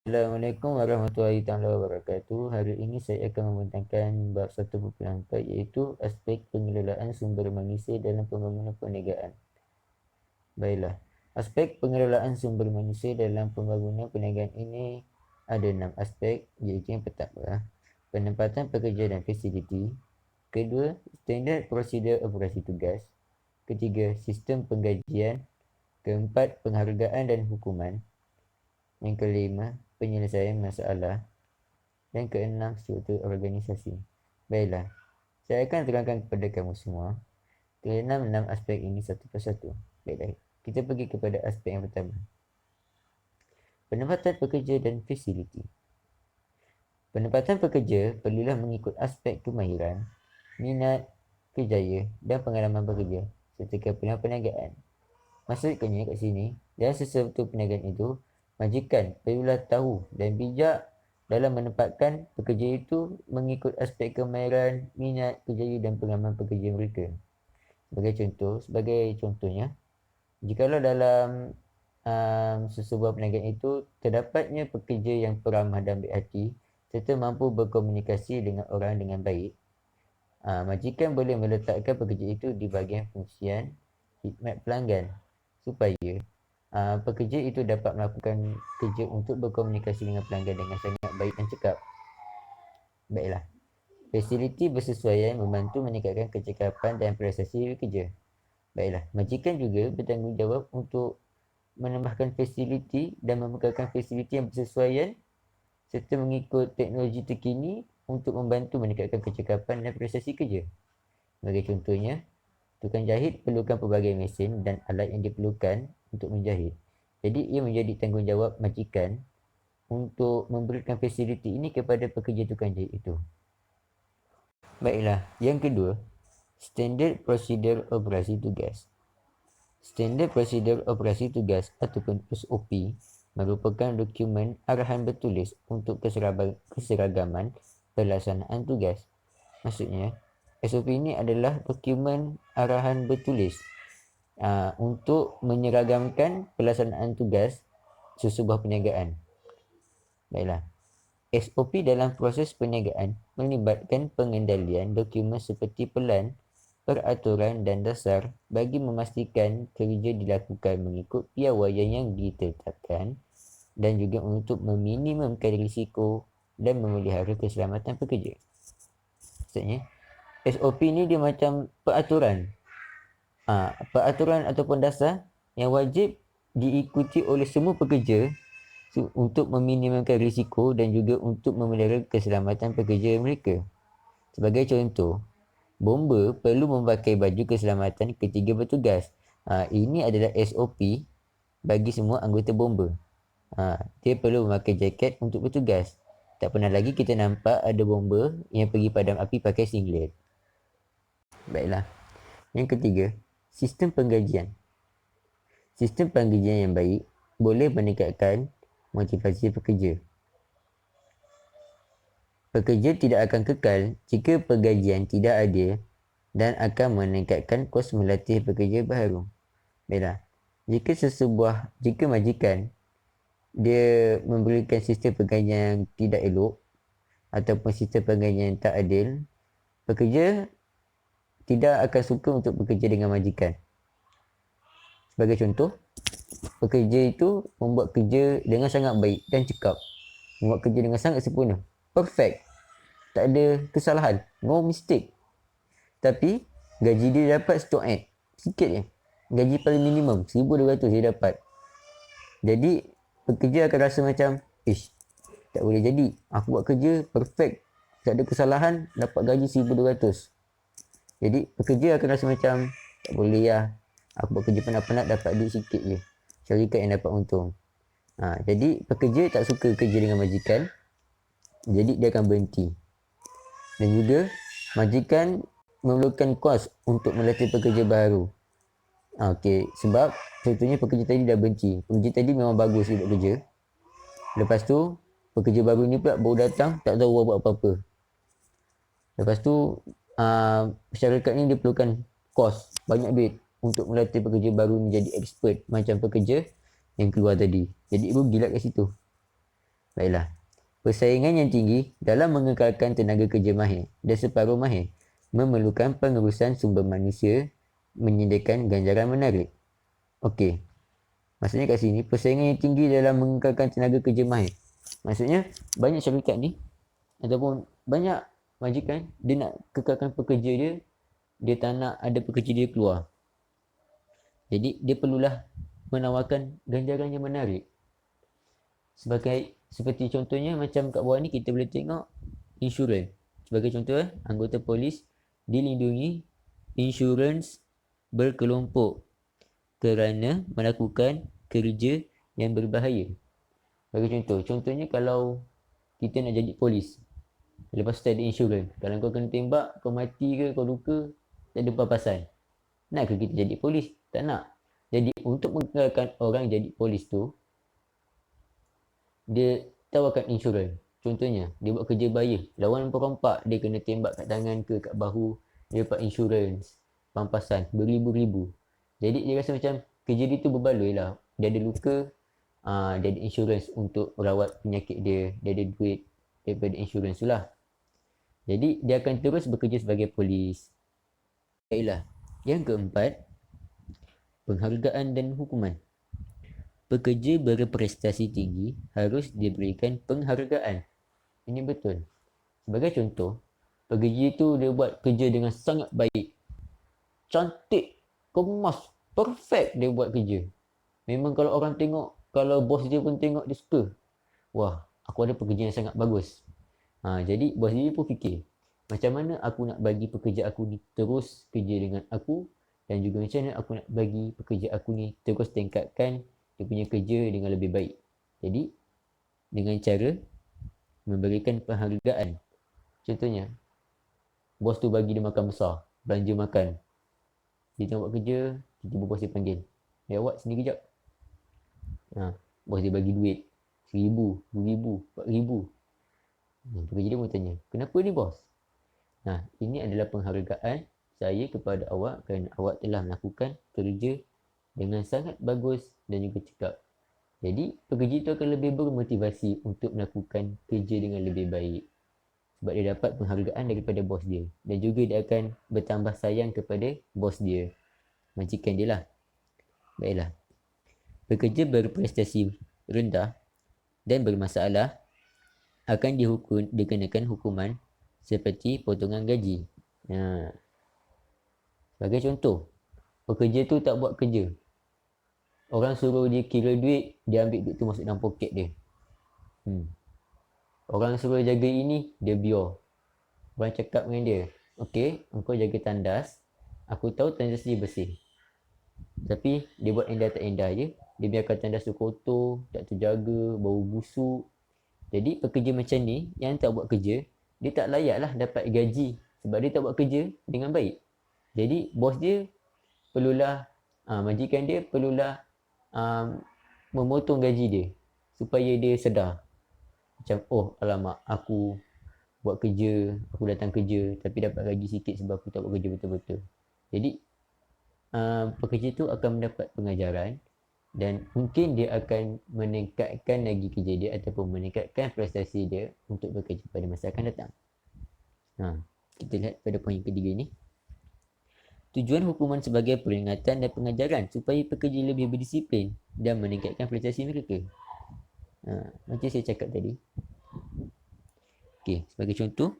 Assalamualaikum warahmatullahi taala wabarakatuh. Hari ini saya akan membentangkan bab 1.4 iaitu aspek pengelolaan sumber manusia dalam pembangunan perniagaan. Baiklah. Aspek pengelolaan sumber manusia dalam pembangunan perniagaan ini ada 6 aspek, iaitu yang pertama, penempatan pekerja dan fasiliti. Kedua, standard prosedur operasi tugas. Ketiga, sistem penggajian. Keempat, penghargaan dan hukuman. Yang kelima, penyelesaian masalah. Dan keenam, struktur organisasi. Baiklah, saya akan terangkan kepada kamu semua keenam aspek ini satu persatu. Baiklah, kita pergi kepada aspek yang pertama. Penempatan pekerja dan fasiliti. Penempatan pekerja perlulah mengikut aspek kemahiran, minat, kerjaya dan pengalaman bekerja serta kepindahan perniagaan. Maksudnya kat sini, dalam sesuatu perniagaan itu, majikan perlulah tahu dan bijak dalam menempatkan pekerja itu mengikut aspek kemahiran, minat, kerjaya dan pengalaman pekerja mereka. Sebagai contohnya, jikalau dalam sesebuah perniagaan itu terdapatnya pekerja yang peramah dan baik hati serta mampu berkomunikasi dengan orang dengan baik, majikan boleh meletakkan pekerja itu di bahagian fungsian khidmat pelanggan supaya pekerja itu dapat melakukan kerja untuk berkomunikasi dengan pelanggan dengan sangat baik dan cekap. Baiklah, fasiliti bersesuaian membantu meningkatkan kecekapan dan prestasi kerja. Baiklah, majikan juga bertanggungjawab untuk menambahkan fasiliti dan membekalkan fasiliti yang bersesuaian serta mengikut teknologi terkini untuk membantu meningkatkan kecekapan dan prestasi kerja. Sebagai contohnya, tukang jahit perlukan pelbagai mesin dan alat yang diperlukan untuk menjahit. Jadi ia menjadi tanggungjawab majikan untuk memberikan fasiliti ini kepada pekerja tukang jahit itu. Baiklah, yang kedua, standard prosedur operasi tugas. Standard prosedur operasi tugas ataupun SOP merupakan dokumen arahan bertulis untuk keseragaman pelaksanaan tugas. Maksudnya, SOP ini adalah dokumen arahan bertulis untuk menyeragamkan pelaksanaan tugas sesebuah perniagaan. Baiklah, SOP dalam proses perniagaan melibatkan pengendalian dokumen seperti pelan, peraturan dan dasar bagi memastikan kerja dilakukan mengikut piawaian yang ditetapkan dan juga untuk meminimumkan risiko dan memelihara keselamatan pekerja. Maksudnya, SOP ni dia macam peraturan. Peraturan ataupun dasar yang wajib diikuti oleh semua pekerja untuk meminimumkan risiko dan juga untuk memelihara keselamatan pekerja mereka. Sebagai contoh, bomba perlu memakai baju keselamatan ketika bertugas. Ini adalah SOP bagi semua anggota bomba. Dia perlu memakai jaket untuk bertugas. Tak pernah lagi kita nampak ada bomba yang pergi padam api pakai singlet. Baiklah. Yang ketiga, sistem penggajian. Sistem penggajian yang baik boleh meningkatkan motivasi pekerja. Pekerja tidak akan kekal jika penggajian tidak adil dan akan meningkatkan kos melatih pekerja baru. Baiklah, jika majikan dia memberikan sistem penggajian yang tidak elok ataupun sistem penggajian yang tak adil, pekerja tidak akan suka untuk bekerja dengan majikan. Sebagai contoh, pekerja itu membuat kerja dengan sangat baik dan cekap, membuat kerja dengan sangat sempurna, perfect, tak ada kesalahan, no mistake. Tapi gaji dia dapat stock add sikit je. Gaji paling minimum 1,200 dia dapat. Jadi pekerja akan rasa macam tak boleh jadi. Aku buat kerja perfect, tak ada kesalahan, dapat gaji 1,200. Jadi pekerja akan rasa macam tak boleh lah. Aku buat kerja penat-penat dapat duit sikit je. Syarikat yang dapat untung. Jadi pekerja tak suka kerja dengan majikan. Jadi dia akan berhenti. Dan juga majikan memerlukan kos untuk melatih pekerja baru. Sebab contohnya pekerja tadi dah benci. Pekerja tadi memang bagus dia buat kerja. Lepas tu pekerja baru ni pula baru datang, tak tahu buat apa-apa. Lepas tu syarikat ni dia perlukan kos, banyak duit untuk melatih pekerja baru ni jadi expert macam pekerja yang keluar tadi. Jadi rugilah kat situ. Baiklah. Persaingan yang tinggi dalam mengekalkan tenaga kerja mahir dan separuh mahir memerlukan pengurusan sumber manusia menyediakan ganjaran menarik. Okey. Maksudnya kat sini, persaingan yang tinggi dalam mengekalkan tenaga kerja mahir. Maksudnya, banyak syarikat ni, ataupun banyak majikan, dia nak kekalkan pekerja dia, dia tak nak ada pekerja dia keluar. Jadi, dia perlulah menawarkan ganjaran yang menarik. Seperti contohnya, macam kat bawah ni, kita boleh tengok insurans. Sebagai contoh, anggota polis dilindungi insurans berkelompok kerana melakukan kerja yang berbahaya. Bagi contohnya kalau kita nak jadi polis, lepas tu ada insurans. Kalau kau kena tembak, kau mati ke, kau luka, tak ada papasan. Nak ke kita jadi polis? Tak nak. Jadi untuk mengekalkan orang jadi polis tu, dia tawarkan insurans. Contohnya, dia buat kerja bahaya, lawan perompak, dia kena tembak kat tangan ke kat bahu, dia dapat insurans, pampasan, beribu-ribu. Jadi dia rasa macam kerja dia tu berbaloi lah. Dia ada luka, dia ada insurans untuk rawat penyakit dia, dia ada duit daripada insurans tu lah. Jadi dia akan terus bekerja sebagai polis. Baiklah. Yang keempat, penghargaan dan hukuman. Pekerja berprestasi tinggi harus diberikan penghargaan. Ini betul. Sebagai contoh, pekerja tu dia buat kerja dengan sangat baik. Cantik, kemas, perfect dia buat kerja. Memang kalau orang tengok, kalau bos dia pun tengok, dia suka. Wah, aku ada pekerja yang sangat bagus. Jadi bos dia pun fikir, macam mana aku nak bagi pekerja aku ni terus kerja dengan aku, dan juga macam mana aku nak bagi pekerja aku ni terus tingkatkan dia punya kerja dengan lebih baik. Jadi, dengan cara memberikan penghargaan. Contohnya, bos tu bagi dia makan besar, belanja makan. Dia tengok buat kerja, tiba-tiba bos dia panggil, awak sini kejap. Bos dia bagi duit, 1,000, 2,000, 4,000. Pekerja dia pun tanya, kenapa ni bos? Ini adalah penghargaan saya kepada awak kerana awak telah melakukan kerja dengan sangat bagus dan juga cekap. Jadi, pekerja itu akan lebih bermotivasi untuk melakukan kerja dengan lebih baik. Sebab dia dapat penghargaan daripada bos dia. Dan juga dia akan bertambah sayang kepada bos dia. Majikan dia lah. Baiklah. Pekerja berprestasi rendah dan bermasalah akan dikenakan hukuman seperti potongan gaji. Sebagai contoh, pekerja tu tak buat kerja. Orang suruh dia kira duit, dia ambil duit tu masuk dalam poket dia. Orang suruh jaga ini, dia biar. Orang cakap dengan dia, okey, engkau jaga tandas, aku tahu tandas dia bersih. Tapi dia buat endah tak endah je. Dia biarkan tandas tu kotor, tak terjaga, bau busuk. Jadi pekerja macam ni, yang tak buat kerja, dia tak layak lah dapat gaji. Sebab dia tak buat kerja dengan baik. Jadi bos dia perlulah, majikan dia perlulah memotong gaji dia. Supaya dia sedar. Macam, oh alamak, aku buat kerja, aku datang kerja tapi dapat gaji sikit sebab aku tak buat kerja betul-betul. Jadi pekerja tu akan mendapat pengajaran dan mungkin dia akan meningkatkan lagi kerja dia ataupun meningkatkan prestasi dia untuk bekerja pada masa akan datang. Kita lihat pada poin ketiga ni. Tujuan hukuman sebagai peringatan dan pengajaran supaya pekerja lebih berdisiplin dan meningkatkan prestasi mereka. Macam saya cakap tadi. Okey, sebagai contoh,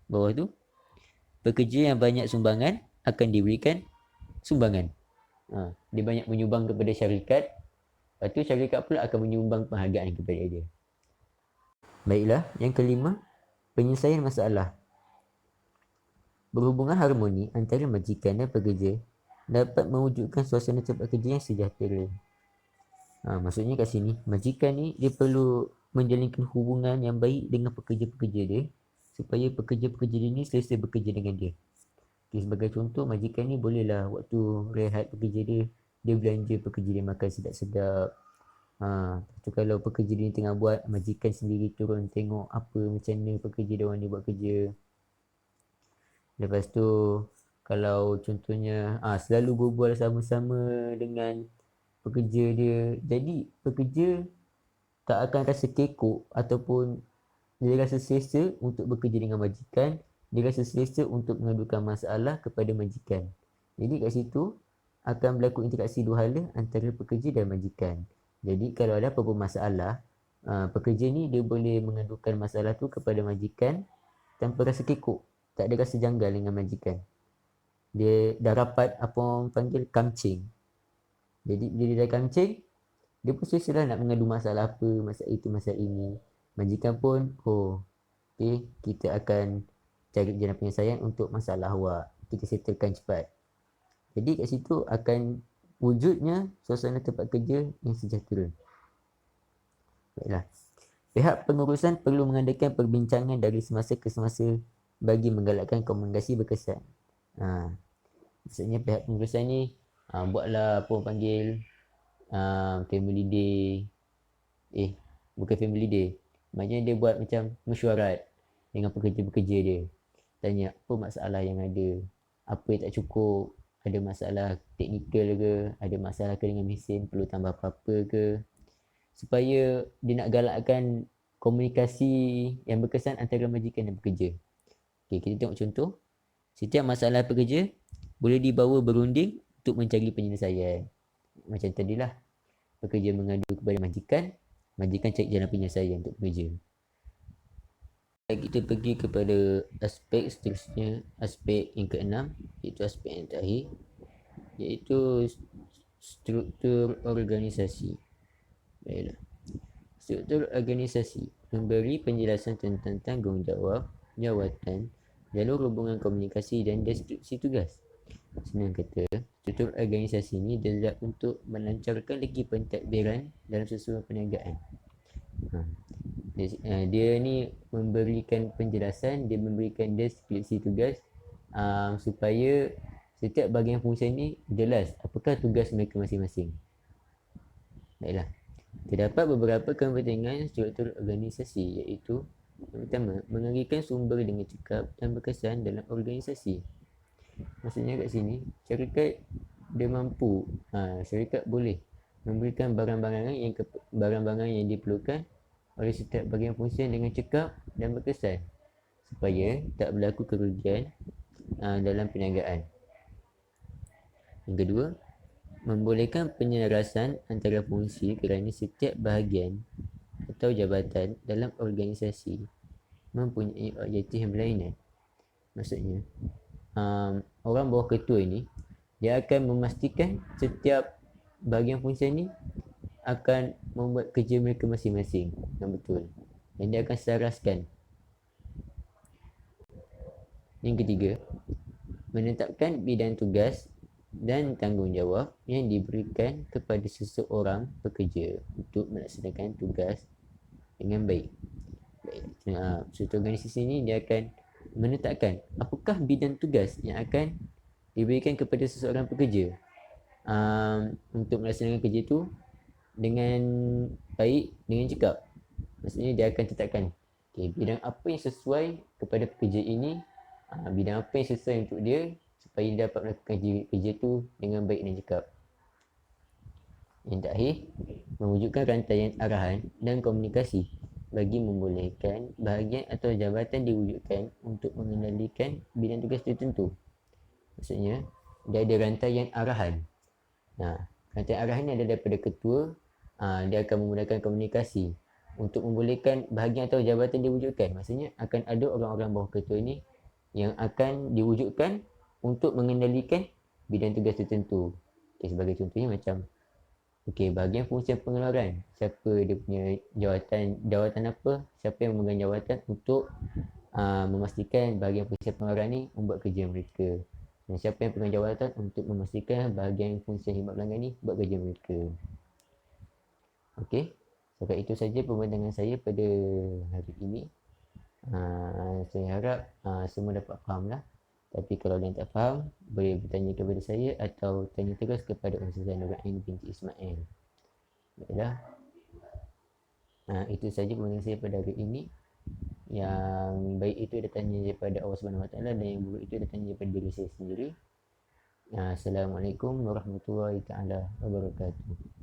bawah tu, pekerja yang banyak sumbangan akan diberikan sumbangan. Dia banyak menyumbang kepada syarikat, lepas tu syarikat pula akan menyumbang penghargaan kepada dia. Baiklah, yang kelima, penyelesaian masalah. Berhubungan harmoni antara majikan dan pekerja dapat mewujudkan suasana tempat kerja yang sejahtera. Maksudnya kat sini, majikan ni dia perlu menjalinkan hubungan yang baik dengan pekerja-pekerja dia supaya pekerja-pekerja dia ni selesa bekerja dengan dia. Okay, sebagai contoh, majikan ni bolehlah waktu rehat pekerja dia, dia belanja pekerja dia makan sedap-sedap. Tu kalau pekerja dia tengah buat, majikan sendiri turun tengok apa macam mana pekerja dia orang ni buat kerja. Lepas tu, kalau contohnya selalu berbual sama-sama dengan pekerja dia, jadi pekerja tak akan rasa kekok ataupun dia rasa selesa untuk bekerja dengan majikan, dia rasa selesa untuk mengadukan masalah kepada majikan. Jadi kat situ akan berlaku interaksi dua hala antara pekerja dan majikan. Jadi kalau ada apa-apa masalah, pekerja ni dia boleh mengadukan masalah tu kepada majikan tanpa rasa kekok, tak ada rasa janggal dengan majikan. Dia dah rapat apa orang panggil kamcing. Jadi bila dia dah kamcing, dia pun selesa lah nak mengadu masalah apa, masalah itu, masalah ini. Majikan pun, okay, kita akan cari jalan penyelesaian untuk masalah awak. Kita settlekan cepat. Jadi kat situ akan wujudnya suasana tempat kerja yang sejahtera. Baiklah. Pihak pengurusan perlu mengadakan perbincangan dari semasa ke semasa bagi menggalakkan komunikasi berkesan. Maksudnya pihak pengurusan ni buatlah apa panggil family day. Bukan family day. Maksudnya dia buat macam mesyuarat dengan pekerja-pekerja dia. Tanya apa masalah yang ada, apa yang tak cukup, ada masalah teknikal ke, ada masalah ke dengan mesin, perlu tambah apa-apa ke. Supaya dia nak galakkan komunikasi yang berkesan antara majikan dan pekerja. Okay, kita tengok contoh. Setiap masalah pekerja boleh dibawa berunding untuk mencari penyelesaian. Macam tadilah, pekerja mengadu kepada majikan, majikan cari jalan penyelesaian untuk pekerja. Kita pergi kepada aspek seterusnya, aspek yang keenam, iaitu aspek yang terakhir, iaitu struktur organisasi. Baiklah. Struktur organisasi memberi penjelasan tentang tanggungjawab, jawatan, jalur hubungan komunikasi dan deskripsi tugas. Senang kata, struktur organisasi ini dibuat untuk melancarkan lagi pentadbiran dalam susunan perniagaan. Dia ni memberikan penjelasan, dia memberikan deskripsi tugas supaya setiap bahagian fungsi ni jelas apakah tugas mereka masing-masing. Baiklah. Terdapat beberapa kepentingan struktur organisasi, iaitu yang pertama, mengerikan sumber dengan cekap dan berkesan dalam organisasi. Maksudnya kat sini, syarikat dia mampu, syarikat boleh memberikan barang-barang yang diperlukan oleh setiap bahagian fungsi dengan cekap dan berkesan supaya tak berlaku kerugian dalam perniagaan. Yang kedua, membolehkan penyelarasan antara fungsi kerana setiap bahagian atau jabatan dalam organisasi mempunyai objektif yang berlainan. Maksudnya, orang bawah ketua ini, dia akan memastikan setiap bahagian fungsi ini akan membuat kerja mereka masing-masing yang betul, dan dia akan selaraskan. Yang ketiga, menetapkan bidang tugas dan tanggungjawab yang diberikan kepada seseorang pekerja untuk melaksanakan tugas dengan baik. Struktur organisasi ini dia akan menetapkan apakah bidang tugas yang akan diberikan kepada seseorang pekerja untuk melaksanakan kerja itu dengan baik, dengan cekap. Maksudnya dia akan tetapkan bidang apa yang sesuai kepada pekerja ini, bidang apa yang sesuai untuk dia supaya dia dapat melakukan kerja itu dengan baik dan cekap. Yang terakhir, mewujudkan rantaian arahan dan komunikasi bagi membolehkan bahagian atau jabatan diwujudkan untuk mengendalikan bidang tugas tertentu. Maksudnya, dia ada rantaian arahan. Rantaian arahan ini adalah daripada ketua. Dia akan memudahkan komunikasi untuk membolehkan bahagian atau jabatan diwujudkan. Maksudnya, akan ada orang-orang bawah ketua ini yang akan diwujudkan untuk mengendalikan bidang tugas tertentu. Sebagai contohnya macam bahagian fungsi pengeluaran, siapa dia punya jawatan apa, siapa yang memegang jawatan untuk memastikan bahagian fungsi pengeluaran ni membuat kerja mereka, dan siapa yang pegang jawatan untuk memastikan bahagian fungsi khidmat pelanggan ni buat kerja mereka. Setakat itu saja pembentangan saya pada hari ini. Saya harap semua dapat faham lah. Tapi kalau ada yang tak faham, boleh bertanya kepada saya atau tanya terus kepada Ustazah Nur Ain binti Ismail. Baiklah. Itu saja pembentangan saya pada hari ini. Yang baik itu datangnya daripada Allah Subhanahu Wa Taala, dan yang buruk itu datangnya daripada diri saya sendiri. Assalamualaikum warahmatullahi taala wabarakatuh.